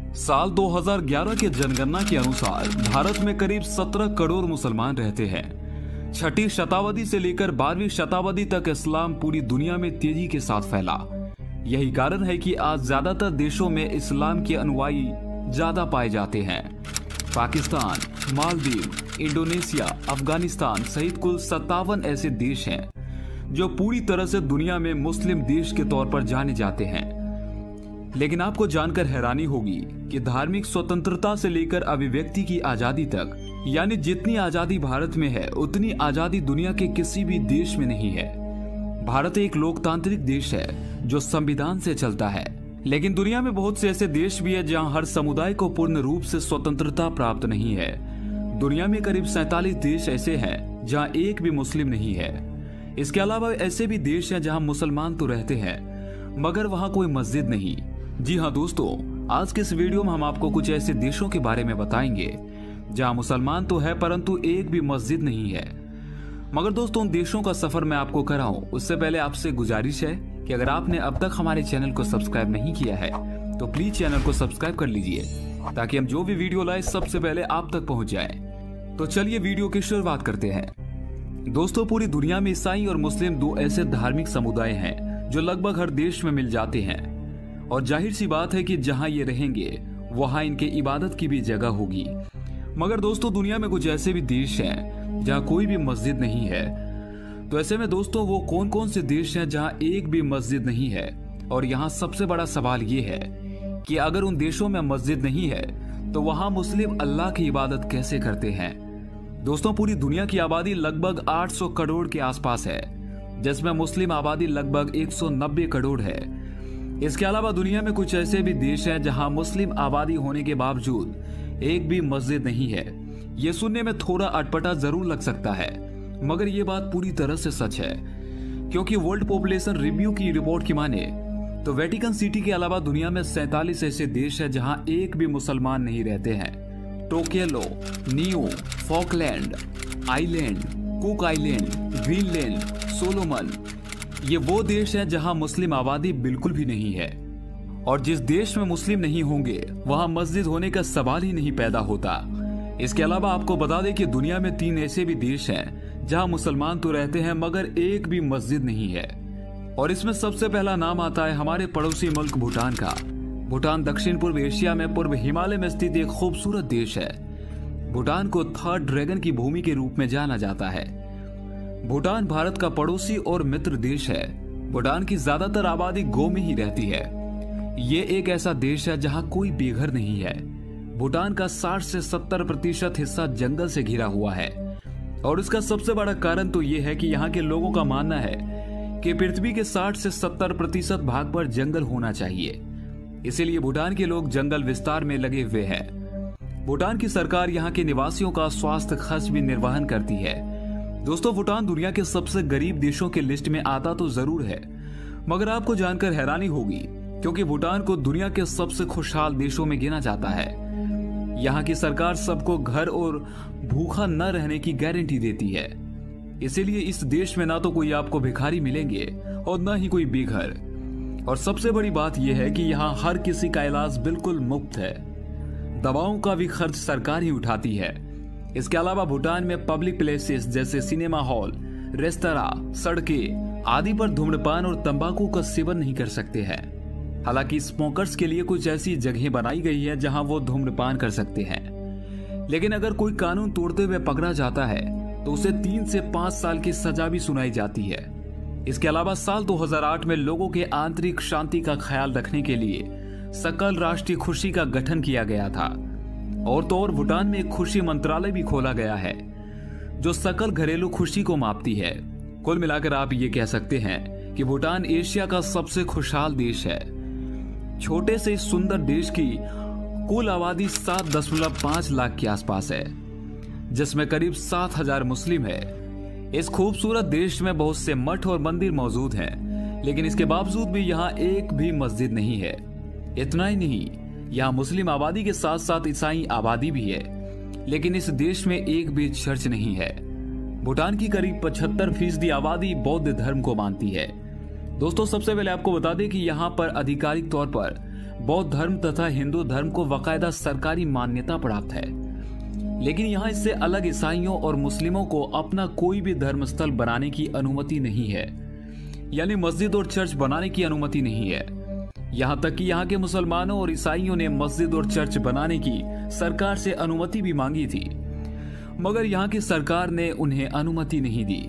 साल 2011 के जनगणना के अनुसार भारत में करीब 17 करोड़ मुसलमान रहते हैं। छठी शताब्दी से लेकर 12वीं शताब्दी तक इस्लाम पूरी दुनिया में तेजी के साथ फैला। यही कारण है कि आज ज्यादातर देशों में इस्लाम के अनुयायी ज्यादा पाए जाते हैं। पाकिस्तान, मालदीव, इंडोनेशिया, अफगानिस्तान सहित कुल 57 ऐसे देश हैं जो पूरी तरह से दुनिया में मुस्लिम देश के तौर पर जाने जाते हैं। लेकिन आपको जानकर हैरानी होगी कि धार्मिक स्वतंत्रता से लेकर अभिव्यक्ति की आजादी तक, यानी जितनी आजादी भारत में है उतनी आजादी दुनिया के किसी भी देश में नहीं है। भारत एक लोकतांत्रिक देश है जो संविधान से चलता है, लेकिन दुनिया में बहुत से ऐसे देश भी है जहां हर समुदाय को पूर्ण रूप से स्वतंत्रता प्राप्त नहीं है। दुनिया में करीब 47 देश ऐसे हैं जहां एक भी मुस्लिम नहीं है। इसके अलावा ऐसे भी देश हैं जहां मुसलमान तो रहते हैं मगर वहां कोई मस्जिद नहीं। जी हाँ दोस्तों, आज के इस वीडियो में हम आपको कुछ ऐसे देशों के बारे में बताएंगे जहां मुसलमान तो है परंतु एक भी मस्जिद नहीं है। मगर दोस्तों, उन देशों का सफर मैं आपको कराऊं उससे पहले आपसे गुजारिश है कि अगर आपने अब तक हमारे चैनल को सब्सक्राइब नहीं किया है तो प्लीज चैनल को सब्सक्राइब कर लीजिए ताकि हम जो भी वीडियो लाए सबसे पहले आप तक पहुंच जाए। तो चलिए वीडियो की शुरुआत करते हैं। दोस्तों, पूरी दुनिया में ईसाई और मुस्लिम दो ऐसे धार्मिक समुदाय हैं जो लगभग हर देश में मिल जाते हैं, और जाहिर सी बात है कि जहां ये रहेंगे वहां इनके इबादत की भी जगह होगी। मगर दोस्तों, दुनिया में कुछ ऐसे भी देश हैं जहां कोई भी मस्जिद नहीं है। तो ऐसे में दोस्तों, वो कौन कौन से देश हैं जहां एक भी मस्जिद नहीं है? और यहाँ सबसे बड़ा सवाल ये है कि अगर उन देशों में मस्जिद नहीं है तो वहां मुस्लिम अल्लाह की इबादत कैसे करते हैं? दोस्तों, पूरी दुनिया की आबादी लगभग 800 करोड़ के आसपास है, जिसमें मुस्लिम आबादी लगभग 190 करोड़ है। इसके अलावा दुनिया में कुछ ऐसे भी देश हैं जहां मुस्लिम आबादी होने के बावजूद एक भी मस्जिद नहीं है। ये सुनने में थोड़ा अटपटा जरूर लग सकता है, मगर ये बात पूरी तरह से सच है, क्योंकि वर्ल्ड पॉपुलेशन रिव्यू की रिपोर्ट की माने तो वेटिकन सिटी के अलावा दुनिया में 47 ऐसे देश हैं जहां एक भी मुसलमान नहीं रहते हैं। Tokelau, Niue, Falkland Island, Cook Island, Greenland, Solomon, ये वो देश हैं जहां मुस्लिम आबादी बिल्कुल भी नहीं है। और जिस देश में मुस्लिम नहीं होंगे वहां मस्जिद होने का सवाल ही नहीं पैदा होता। इसके अलावा आपको बता दें कि दुनिया में 3 ऐसे भी देश हैं जहां मुसलमान तो रहते हैं मगर एक भी मस्जिद नहीं है। और इसमें सबसे पहला नाम आता है हमारे पड़ोसी मुल्क भूटान का। भूटान दक्षिण पूर्व एशिया में पूर्व हिमालय में स्थित एक खूबसूरत देश है। भूटान को थर्ड ड्रैगन की भूमि के रूप में जाना जाता है। भूटान भारत का पड़ोसी और मित्र देश है। भूटान की ज्यादातर आबादी गांव में ही रहती है। ये एक ऐसा देश है जहां कोई बेघर नहीं है। भूटान का 60 से 70% हिस्सा जंगल से घिरा हुआ है, और इसका सबसे बड़ा कारण तो ये है कि यहाँ के लोगों का मानना है कि पृथ्वी के 60 से 70% भाग पर जंगल होना चाहिए। इसीलिए भूटान के लोग जंगल विस्तार में लगे हुए हैं। भूटान की सरकार यहाँ के निवासियों का स्वास्थ्य खर्च भी निर्वहन करती है। दोस्तों, भूटान दुनिया के सबसे गरीब देशों के लिस्ट में आता तो जरूर है, मगर आपको जानकर हैरानी होगी क्योंकि भूटान को दुनिया के सबसे खुशहाल देशों में गिना जाता है। यहाँ की सरकार सबको घर और भूखा न रहने की गारंटी देती है। इसीलिए इस देश में ना तो कोई आपको भिखारी मिलेंगे और न ही कोई बेघर। और सबसे बड़ी बात यह है कि यहाँ हर किसी का इलाज बिल्कुल मुफ्त है। दवाओं का भी खर्च सरकार ही उठाती है। इसके अलावा भूटान में पब्लिक प्लेसेस जैसे सिनेमा हॉल, रेस्तरां, सड़कें आदि पर धूम्रपान और तंबाकू का सेवन नहीं कर सकते हैं। हालांकि स्मोकर्स के लिए कुछ ऐसी जगहें बनाई गई है जहां वो धूम्रपान कर सकते हैं। लेकिन अगर कोई कानून तोड़ते हुए पकड़ा जाता है तो उसे 3 से 5 साल की सजा भी सुनाई जाती है। इसके अलावा साल 2008 में लोगों के आंतरिक शांति का ख्याल रखने के लिए सकल राष्ट्रीय खुशी का गठन किया गया था। और तो और भूटान में एक खुशी मंत्रालय भी खोला गया है जो सकल घरेलू खुशी को मापती है। कुल मिलाकर आप ये कह सकते हैं कि भूटान एशिया का सबसे खुशहाल देश है। छोटे से इस सुंदर देश की कुल आबादी 7.5 लाख के आसपास है, जिसमें करीब 7,000 मुस्लिम है। इस खूबसूरत देश में बहुत से मठ और मंदिर मौजूद हैं, लेकिन इसके बावजूद भी यहाँ एक भी मस्जिद नहीं है। इतना ही नहीं, यहाँ मुस्लिम आबादी के साथ साथ ईसाई आबादी भी है, लेकिन इस देश में एक भी चर्च नहीं है। भूटान की करीब 75% आबादी बौद्ध धर्म को मानती है। दोस्तों, सबसे पहले आपको बता दें कि यहाँ पर आधिकारिक तौर पर बौद्ध धर्म तथा हिंदू धर्म को बाकायदा सरकारी मान्यता प्राप्त है, लेकिन यहाँ इससे अलग ईसाइयों और मुस्लिमों को अपना कोई भी धर्म स्थल बनाने की अनुमति नहीं है, यानी मस्जिद और चर्च बनाने की अनुमति नहीं है। यहाँ तक कि यहाँ के मुसलमानों और ईसाइयों ने मस्जिद और चर्च बनाने की सरकार से अनुमति भी मांगी थी, मगर यहाँ की सरकार ने उन्हें अनुमति नहीं दी।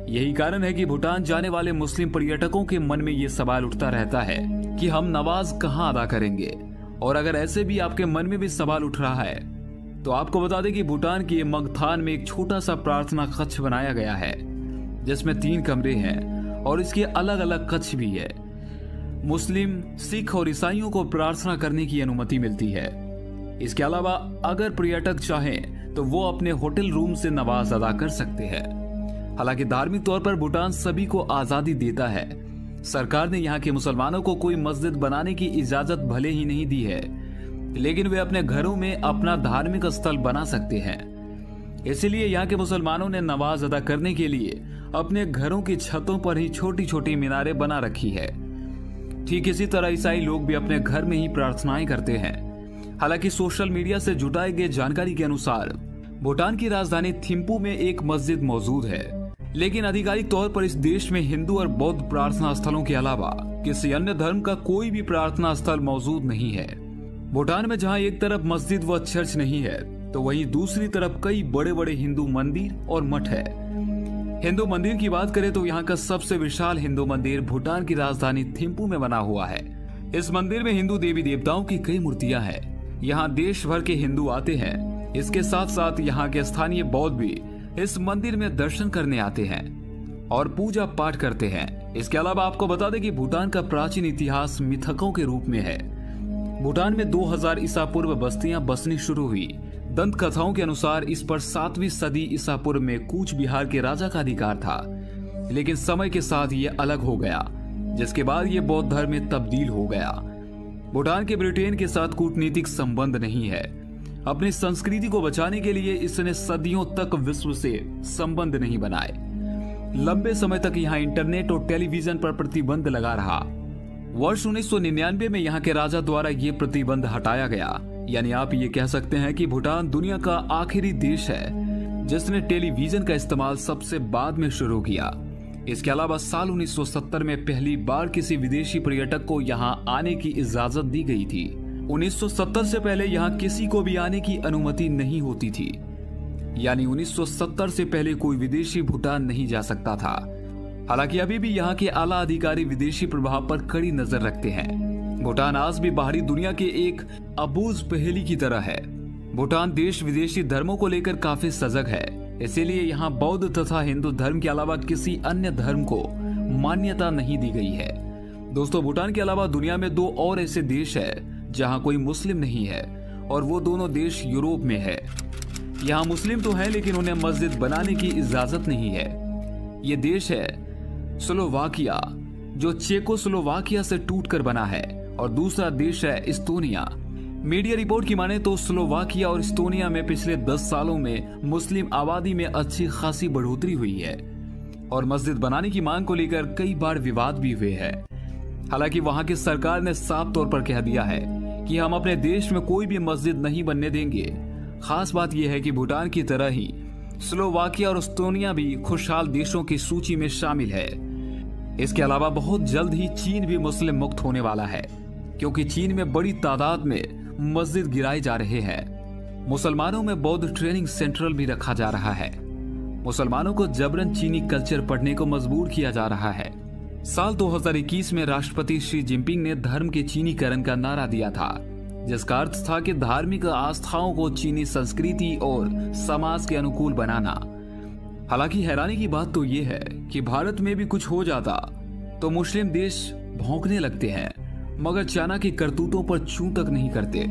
यही कारण है कि भूटान जाने वाले मुस्लिम पर्यटकों के मन में ये सवाल उठता रहता है कि हम नमाज कहाँ अदा करेंगे। और अगर ऐसे भी आपके मन में भी सवाल उठ रहा है तो आपको बता दें कि भूटान के मगथान में एक छोटा सा प्रार्थना कक्ष बनाया गया है, जिसमें 3 कमरे हैं और इसके अलग अलग कक्ष भी है। मुस्लिम, सिख और ईसाइयों को प्रार्थना करने की अनुमति मिलती है। इसके अलावा अगर पर्यटक चाहें तो वो अपने होटल रूम से नमाज अदा कर सकते हैं। हालांकि धार्मिक तौर पर भूटान सभी को आजादी देता है। सरकार ने यहाँ के मुसलमानों को कोई मस्जिद बनाने की इजाजत भले ही नहीं दी है, लेकिन वे अपने घरों में अपना धार्मिक स्थल बना सकते हैं। इसलिए यहाँ के मुसलमानों ने नमाज अदा करने के लिए अपने घरों की छतों पर ही छोटी छोटी मीनारें बना रखी है। ठीक इसी तरह ईसाई लोग भी अपने घर में ही प्रार्थनाएं करते हैं। हालांकि सोशल मीडिया से जुटाई गई जानकारी के अनुसार भूटान की राजधानी थिम्पू में एक मस्जिद मौजूद है, लेकिन आधिकारिक तौर पर इस देश में हिंदू और बौद्ध प्रार्थना स्थलों के अलावा किसी अन्य धर्म का कोई भी प्रार्थना स्थल मौजूद नहीं है। भूटान में जहां एक तरफ मस्जिद व चर्च नहीं है, तो वहीं दूसरी तरफ कई बड़े बड़े हिंदू मंदिर और मठ है। हिंदू मंदिर की बात करें तो यहाँ का सबसे विशाल हिंदू मंदिर भूटान की राजधानी थिम्पू में बना हुआ है। इस मंदिर में हिंदू देवी देवताओं की कई मूर्तियां हैं। यहाँ देश भर के हिंदू आते हैं। इसके साथ साथ यहाँ के स्थानीय बौद्ध भी इस मंदिर में दर्शन करने आते हैं और पूजा पाठ करते हैं। इसके अलावा आपको बता दें कि भूटान का प्राचीन इतिहास मिथकों के रूप में है। भूटान में 2000 ईसा पूर्व बस्तियां बसनी शुरू हुई। दंत कथाओं के अनुसार इस पर 7वीं सदी ईसा पूर्व में कूच बिहार के राजा का अधिकार था, लेकिन समय के साथ ये अलग हो गया, जिसके बाद ये बौद्ध धर्म में तब्दील हो गया। भूटान के ब्रिटेन के साथ कूटनीतिक संबंध नहीं है। अपनी संस्कृति को बचाने के लिए इसने सदियों तक विश्व से संबंध नहीं बनाए। लंबे समय तक यहाँ इंटरनेट और टेलीविजन पर प्रतिबंध लगा रहा। वर्ष 1999 में यहाँ के राजा द्वारा ये प्रतिबंध हटाया गया। यानी आप ये कह सकते हैं कि भूटान दुनिया का आखिरी देश है जिसने टेलीविजन का इस्तेमाल सबसे बाद में शुरू किया। इसके अलावा साल 1970 में पहली बार किसी विदेशी पर्यटक को यहाँ आने की इजाजत दी गई थी। 1970 से पहले यहाँ किसी को भी आने की अनुमति नहीं होती थी। यानी 1970 से पहले कोई विदेशी भूटान नहीं जा सकता था। हालांकि अभी भी यहाँ के आला अधिकारी विदेशी प्रभाव पर कड़ी नजर रखते हैं। भूटान आज भी बाहरी दुनिया के एक अबूझ पहेली की तरह है। भूटान देश विदेशी धर्मों को लेकर काफी सजग है, इसीलिए यहाँ बौद्ध तथा हिंदू धर्म के अलावा किसी अन्य धर्म को मान्यता नहीं दी गई है। दोस्तों, भूटान के अलावा दुनिया में 2 और ऐसे देश है जहाँ कोई मुस्लिम नहीं है, और वो दोनों देश यूरोप में है। यहाँ मुस्लिम तो है, लेकिन उन्हें मस्जिद बनाने की इजाजत नहीं है। ये देश है स्लोवाकिया, जो चेकोस्लोवाकिया से टूटकर बना है, और दूसरा देश है इस्तोनिया। मीडिया रिपोर्ट की माने तो स्लोवाकिया और इस्तोनिया में पिछले 10 सालों में मुस्लिम आबादी में अच्छी खासी बढ़ोतरी हुई है, और मस्जिद बनाने की मांग को लेकर कई बार विवाद भी हुए हैं। हालांकि वहां की सरकार ने साफ तौर पर कह दिया है कि हम अपने देश में कोई भी मस्जिद नहीं बनने देंगे। खास बात यह है कि भूटान की तरह ही स्लोवाकिया और इस्तोनिया भी खुशहाल देशों की सूची में शामिल है। इसके अलावा बहुत जल्द ही चीन भी मुस्लिम मुक्त होने वाला है, क्योंकि चीन में बड़ी तादाद में मस्जिद गिराए जा रहे हैं। मुसलमानों में बौद्ध ट्रेनिंग सेंट्रल भी रखा जा रहा है। मुसलमानों को जबरन चीनी कल्चर पढ़ने को मजबूर किया जा रहा है। साल 2021 में राष्ट्रपति शी जिनपिंग ने धर्म के चीनीकरण का नारा दिया था, जिसका अर्थ था कि धार्मिक आस्थाओं को चीनी संस्कृति और समाज के अनुकूल बनाना। हालांकि हैरानी की बात तो ये है कि भारत में भी कुछ हो जाता तो मुस्लिम देश भौंकने लगते हैं, मगर चाइना की करतूतों पर चूं तक नहीं करते।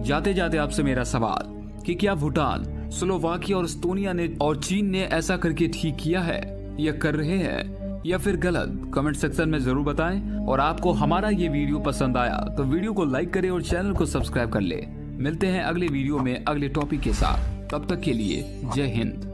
जाते जाते आपसे मेरा सवाल कि क्या भूटान, स्लोवाकिया और इस्तोनिया ने और चीन ने ऐसा करके ठीक किया है या कर रहे हैं, या फिर गलत? कमेंट सेक्शन में जरूर बताएं। और आपको हमारा ये वीडियो पसंद आया तो वीडियो को लाइक करें और चैनल को सब्सक्राइब कर ले। मिलते हैं अगले वीडियो में अगले टॉपिक के साथ। तब तक के लिए जय हिंद।